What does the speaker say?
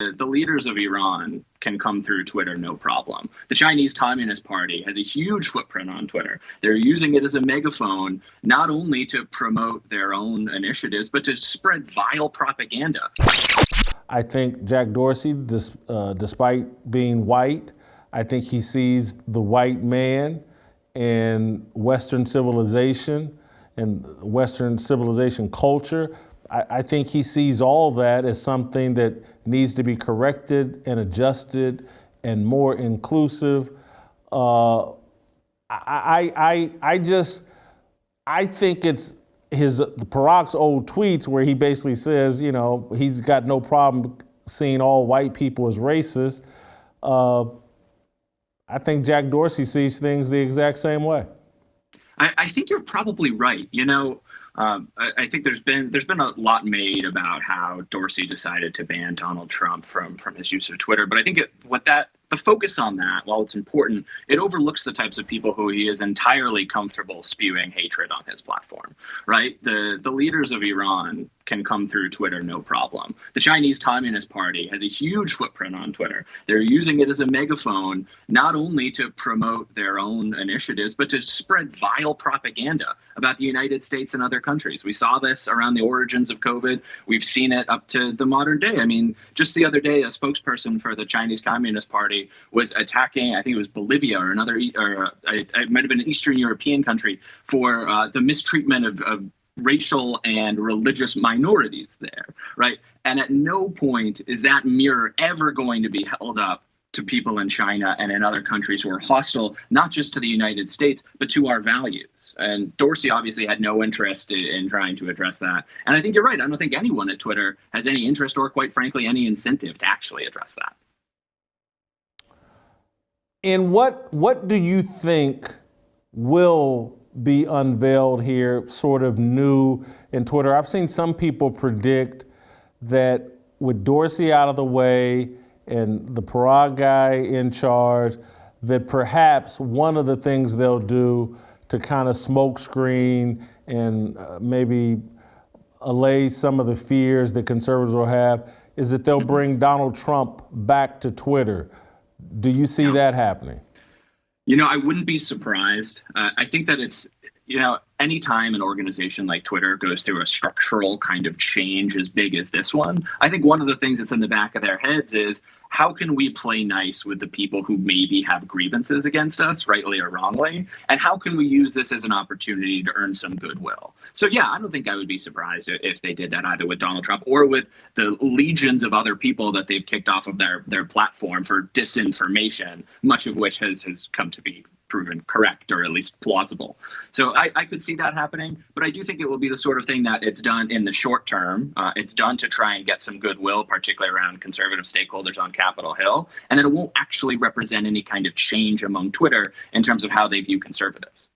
The leaders of Iran can come through Twitter no problem. The Chinese Communist Party has a huge footprint on Twitter. They're using it as a megaphone, not only to promote their own initiatives, but to spread vile propaganda. I think Jack Dorsey, despite being white, I think he sees the white man and Western civilization and Western civilization culture. I think he sees all that as something that needs to be corrected and adjusted and more inclusive. I think it's Parag's old tweets where he basically says, you know, he's got no problem seeing all white people as racist. I think Jack Dorsey sees things the exact same way. I think you're probably right. You know, I think there's been a lot made about how Dorsey decided to ban Donald Trump from his use of Twitter, but I think the focus on that, while it's important, it overlooks the types of people who he is entirely comfortable spewing hatred on his platform, right? The leaders of Iran can come through Twitter no problem. The Chinese Communist Party has a huge footprint on Twitter. They're using it as a megaphone, not only to promote their own initiatives, but to spread vile propaganda about the United States and other countries. We saw this around the origins of COVID. We've seen it up to the modern day. I mean, just the other day, a spokesperson for the Chinese Communist Party was attacking, I think it was Bolivia or it might have been an Eastern European country, for the mistreatment of racial and religious minorities there, right? And at no point is that mirror ever going to be held up to people in China and in other countries who are hostile, not just to the United States, but to our values. And Dorsey obviously had no interest in trying to address that. And I think you're right. I don't think anyone at Twitter has any interest or, quite frankly, any incentive to actually address that. And what do you think will be unveiled here, sort of new in Twitter? I've seen some people predict that with Dorsey out of the way and the Parag guy in charge, that perhaps one of the things they'll do to kind of smokescreen and maybe allay some of the fears that conservatives will have is that they'll bring Donald Trump back to Twitter. Do you see that happening? You know, I wouldn't be surprised. I think that it's, you know, anytime an organization like Twitter goes through a structural kind of change as big as this one, I think one of the things that's in the back of their heads is, how can we play nice with the people who maybe have grievances against us, rightly or wrongly? And how can we use this as an opportunity to earn some goodwill? So, yeah, I don't think I would be surprised if they did that either with Donald Trump or with the legions of other people that they've kicked off of their platform for disinformation, much of which has come to be proven correct or at least plausible. So I could see that happening, but I do think it will be the sort of thing that it's done in the short term. It's done to try and get some goodwill, particularly around conservative stakeholders on Capitol Hill, and then it won't actually represent any kind of change among Twitter in terms of how they view conservatives.